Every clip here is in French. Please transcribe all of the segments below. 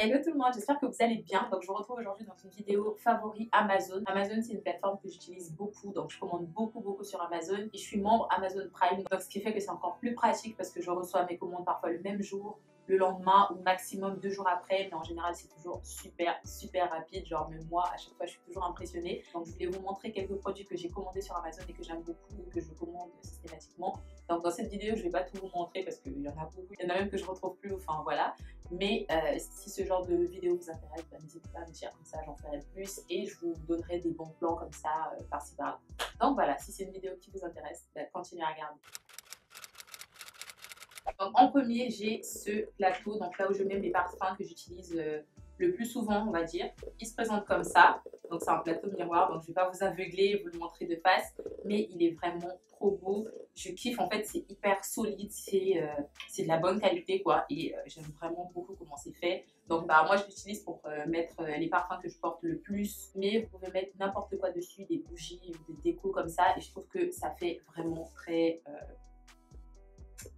Hello tout le monde, j'espère que vous allez bien. Donc je vous retrouve aujourd'hui dans une vidéo favori Amazon. Amazon, c'est une plateforme que j'utilise beaucoup, donc je commande beaucoup sur Amazon et je suis membre Amazon Prime, donc ce qui fait que c'est encore plus pratique parce que je reçois mes commandes parfois le même jour, le lendemain ou maximum 2 jours après, mais en général c'est toujours super rapide. Genre même moi à chaque fois je suis toujours impressionnée. Donc je voulais vous montrer quelques produits que j'ai commandés sur Amazon et que j'aime beaucoup, que je commande systématiquement. Donc dans cette vidéo je vais pas tout vous montrer parce qu'il y en a beaucoup, il y en a même que je retrouve plus, enfin voilà. Mais si ce genre de vidéo vous intéresse, bah, n'hésitez pas à me dire, comme ça j'en ferai plus et je vous donnerai des bons plans comme ça par-ci par-là. Donc voilà, si c'est une vidéo qui vous intéresse, bah, continuez à regarder. Donc en premier, j'ai ce plateau, donc là où je mets mes parfums que j'utilise le plus souvent, on va dire. Il se présente comme ça, donc c'est un plateau miroir, donc je ne vais pas vous aveugler et vous le montrer de face, mais il est vraiment trop beau. Je kiffe, en fait, c'est hyper solide, c'est de la bonne qualité, quoi, et j'aime vraiment beaucoup comment c'est fait. Donc bah, moi, je l'utilise pour mettre les parfums que je porte le plus, mais vous pouvez mettre n'importe quoi dessus, des bougies ou des décos comme ça, et je trouve que ça fait vraiment très...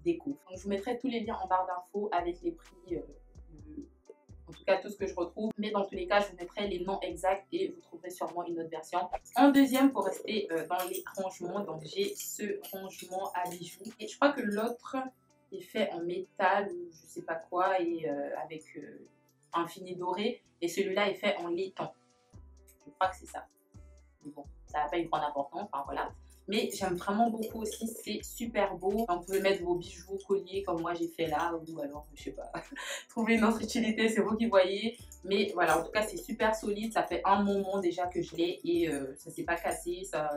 déco. Donc, je vous mettrai tous les liens en barre d'infos avec les prix, en tout cas tout ce que je retrouve. Mais dans tous les cas, je vous mettrai les noms exacts et vous trouverez sûrement une autre version. En deuxième, pour rester dans les rangements, donc j'ai ce rangement à bijoux. Et je crois que l'autre est fait en métal ou je sais pas quoi et avec un fini doré. Et celui-là est fait en laiton. Je crois que c'est ça. Mais bon, ça n'a pas une grande importance, enfin voilà. Mais j'aime vraiment beaucoup aussi, c'est super beau. Donc, vous pouvez mettre vos bijoux, colliers comme moi j'ai fait là, ou alors, je sais pas, trouver une autre utilité, c'est vous qui voyez. Mais voilà, en tout cas, c'est super solide. Ça fait un moment déjà que je l'ai et ça s'est pas cassé. Ça...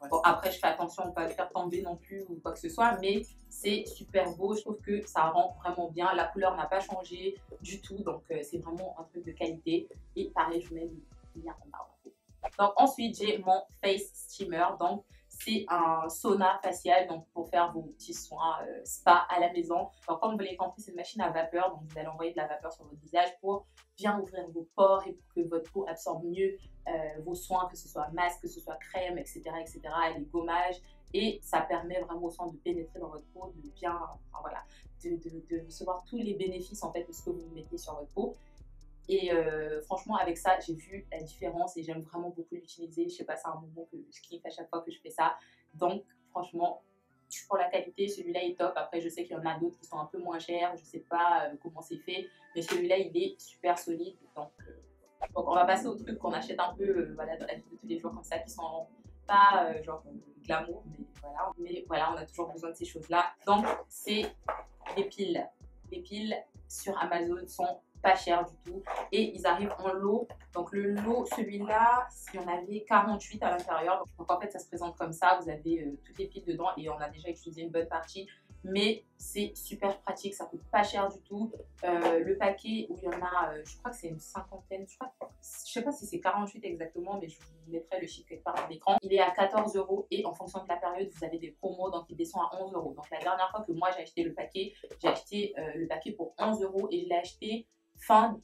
Bon, après, je fais attention à ne pas le faire tomber non plus ou quoi que ce soit, mais c'est super beau. Je trouve que ça rend vraiment bien. La couleur n'a pas changé du tout, donc c'est vraiment un truc de qualité. Et pareil, je mets le lien en barre. Donc ensuite j'ai mon face steamer, donc c'est un sauna facial donc pour faire vos petits soins spa à la maison. Donc comme vous l'avez compris, c'est une machine à vapeur, donc vous allez envoyer de la vapeur sur votre visage pour bien ouvrir vos pores et pour que votre peau absorbe mieux vos soins, que ce soit masque, que ce soit crème, etc., et les gommages. Et ça permet vraiment au sang de pénétrer dans votre peau, de bien, enfin voilà, de recevoir tous les bénéfices en fait de ce que vous mettez sur votre peau. Et franchement, avec ça, j'ai vu la différence et j'aime vraiment beaucoup l'utiliser. Je sais pas, c'est un moment que je kiffe à chaque fois que je fais ça. Donc, franchement, pour la qualité, celui-là est top. Après, je sais qu'il y en a d'autres qui sont un peu moins chers. Je sais pas comment c'est fait. Mais celui-là, il est super solide. Donc, on va passer aux trucs qu'on achète un peu voilà, dans la vie de tous les jours comme ça, qui sont pas genre glamour. Mais voilà, on a toujours besoin de ces choses-là. Donc, c'est les piles. Les piles sur Amazon sont pas chers du tout et ils arrivent en lot. Donc le lot, celui-là, il y en avait 48 à l'intérieur. Donc en fait ça se présente comme ça, vous avez toutes les piles dedans et on a déjà utilisé une bonne partie, mais c'est super pratique, ça coûte pas cher du tout. Le paquet où il y en a, je crois que c'est une cinquantaine, je sais pas si c'est 48 exactement, mais je vous mettrai le chiffre quelque part dans l'écran. Il est à 14 € et en fonction de la période vous avez des promos, donc il descend à 11 €. Donc la dernière fois que moi j'ai acheté le paquet, j'ai acheté le paquet pour 11 € et je l'ai acheté fin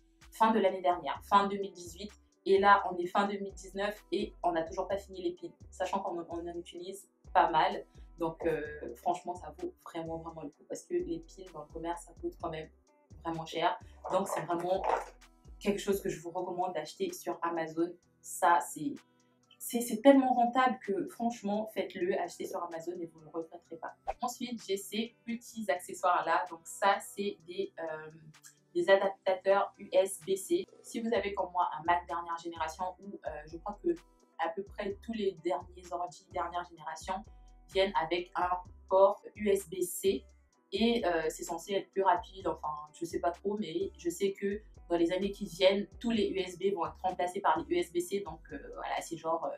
de l'année dernière, fin 2018. Et là, on est fin 2019 et on n'a toujours pas fini les piles, sachant qu'on en utilise pas mal. Donc, franchement, ça vaut vraiment le coup parce que les piles dans le commerce, ça coûte quand même vraiment cher. Donc, c'est vraiment quelque chose que je vous recommande d'acheter sur Amazon. Ça, c'est tellement rentable que franchement, faites-le, achetez sur Amazon et vous ne le regretterez pas. Ensuite, j'ai ces petits accessoires là. Donc, ça, c'est des adaptateurs USB-C. Si vous avez comme moi un Mac dernière génération ou je crois que à peu près tous les derniers ordi dernière génération viennent avec un port USB-C et c'est censé être plus rapide, enfin je sais pas trop, mais je sais que dans les années qui viennent, tous les USB vont être remplacés par les USB-C, donc voilà, c'est genre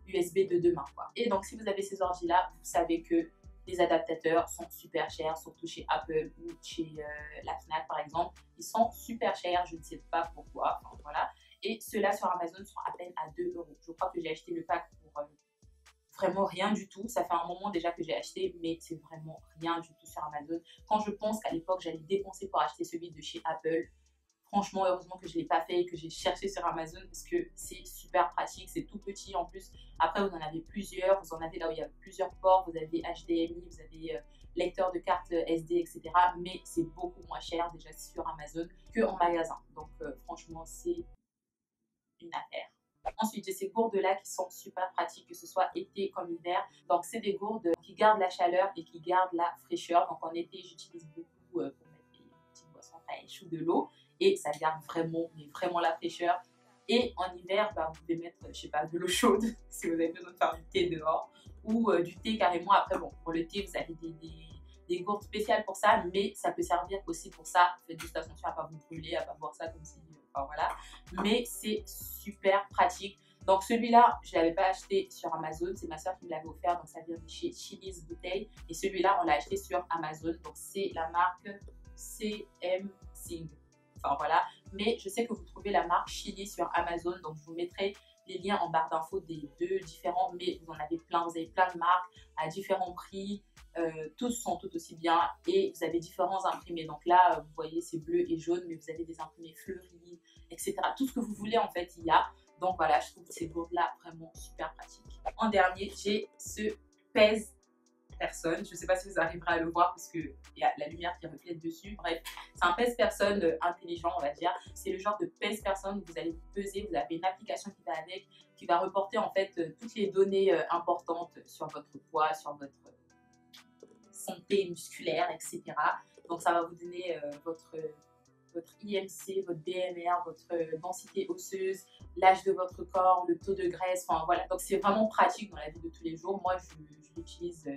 USB de demain quoi. Et donc si vous avez ces ordi là, vous savez que les adaptateurs sont super chers, surtout chez Apple ou chez la Fnac par exemple. Ils sont super chers, je ne sais pas pourquoi, enfin, voilà. Et ceux-là sur Amazon sont à peine à 2 €. Je crois que j'ai acheté le pack pour vraiment rien du tout. Ça fait un moment déjà que j'ai acheté, mais c'est vraiment rien du tout sur Amazon. Quand je pense qu'à l'époque, j'allais dépenser pour acheter celui de chez Apple, Franchement, heureusement que je ne l'ai pas fait et que j'ai cherché sur Amazon parce que c'est super pratique, c'est tout petit en plus. Après, vous en avez plusieurs, vous en avez là où il y a plusieurs ports, vous avez HDMI, vous avez lecteur de carte SD, etc. Mais c'est beaucoup moins cher déjà sur Amazon qu'en magasin. Donc franchement, c'est une affaire. Ensuite, j'ai ces gourdes-là qui sont super pratiques, que ce soit été comme hiver. Donc, c'est des gourdes qui gardent la chaleur et qui gardent la fraîcheur. Donc, en été, j'utilise beaucoup pour mettre des petites boissons fraîches ou de l'eau. Et ça garde vraiment, mais vraiment la fraîcheur. Et en hiver, bah, vous pouvez mettre, je sais pas, de l'eau chaude si vous avez besoin de faire du thé dehors. Ou du thé carrément. Après, bon, pour le thé, vous avez des gourdes spéciales pour ça, mais ça peut servir aussi pour ça. Faites juste attention à ne pas vous brûler, à ne pas boire ça comme si... Enfin, voilà. Mais c'est super pratique. Donc celui-là, je ne l'avais pas acheté sur Amazon, c'est ma soeur qui me l'avait offert, donc ça vient de chez Chili's Bouteille. Et celui-là, on l'a acheté sur Amazon, donc c'est la marque CM Sing. Enfin voilà, mais je sais que vous trouvez la marque Chili sur Amazon, donc je vous mettrai les liens en barre d'infos des deux différents, mais vous en avez plein, vous avez plein de marques à différents prix. Tous sont tout aussi bien et vous avez différents imprimés. Donc là, vous voyez, c'est bleu et jaune, mais vous avez des imprimés fleuris, etc. Tout ce que vous voulez, en fait, il y a. Donc voilà, je trouve ces gourdes-là vraiment super pratiques. En dernier, j'ai ce pèse personne. Je ne sais pas si vous arriverez à le voir parce qu'il y a la lumière qui reflète dessus. Bref, c'est un pèse-personne intelligent, on va dire. C'est le genre de pèse-personne où vous allez vous peser, vous avez une application qui va avec, qui va reporter en fait toutes les données importantes sur votre poids, sur votre santé musculaire, etc. Donc ça va vous donner votre IMC, votre BMR, votre densité osseuse, l'âge de votre corps, le taux de graisse, enfin voilà. Donc c'est vraiment pratique dans la vie de tous les jours. Moi, je l'utilise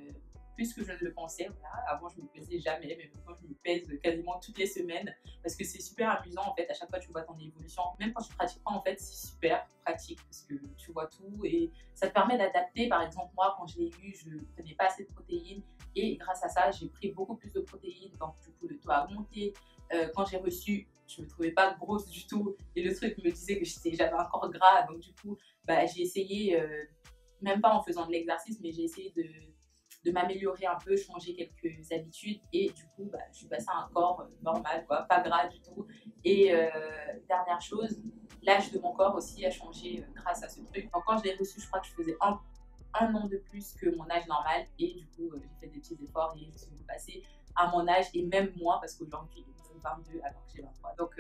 plus que je ne le pensais. Voilà. Avant, je ne me pesais jamais, mais maintenant, je me pèse quasiment toutes les semaines parce que c'est super amusant en fait. À chaque fois, tu vois ton évolution. Même quand tu ne pratiques pas, en fait, c'est super pratique parce que tu vois tout et ça te permet d'adapter. Par exemple, moi, quand je l'ai eu, je ne prenais pas assez de protéines et grâce à ça, j'ai pris beaucoup plus de protéines. Donc, du coup, le taux a augmenté. Quand j'ai reçu, je me trouvais pas grosse du tout et le truc me disait que j'avais un corps gras, donc du coup bah, j'ai essayé, même pas en faisant de l'exercice, mais j'ai essayé de m'améliorer un peu, changer quelques habitudes et du coup bah, je suis passée à un corps normal, quoi, pas gras du tout. Et dernière chose, l'âge de mon corps aussi a changé grâce à ce truc. Donc quand je l'ai reçu, je crois que je faisais un an de plus que mon âge normal et du coup j'ai fait des petits efforts et je suis repassée à mon âge et même moins parce qu'aujourd'hui j'ai 22 alors que j'ai 23. Donc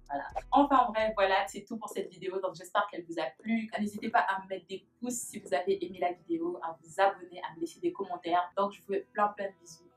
voilà. Enfin bref, voilà, c'est tout pour cette vidéo. Donc j'espère qu'elle vous a plu. N'hésitez pas à me mettre des pouces si vous avez aimé la vidéo, à vous abonner, à me laisser des commentaires. Donc je vous fais plein de bisous.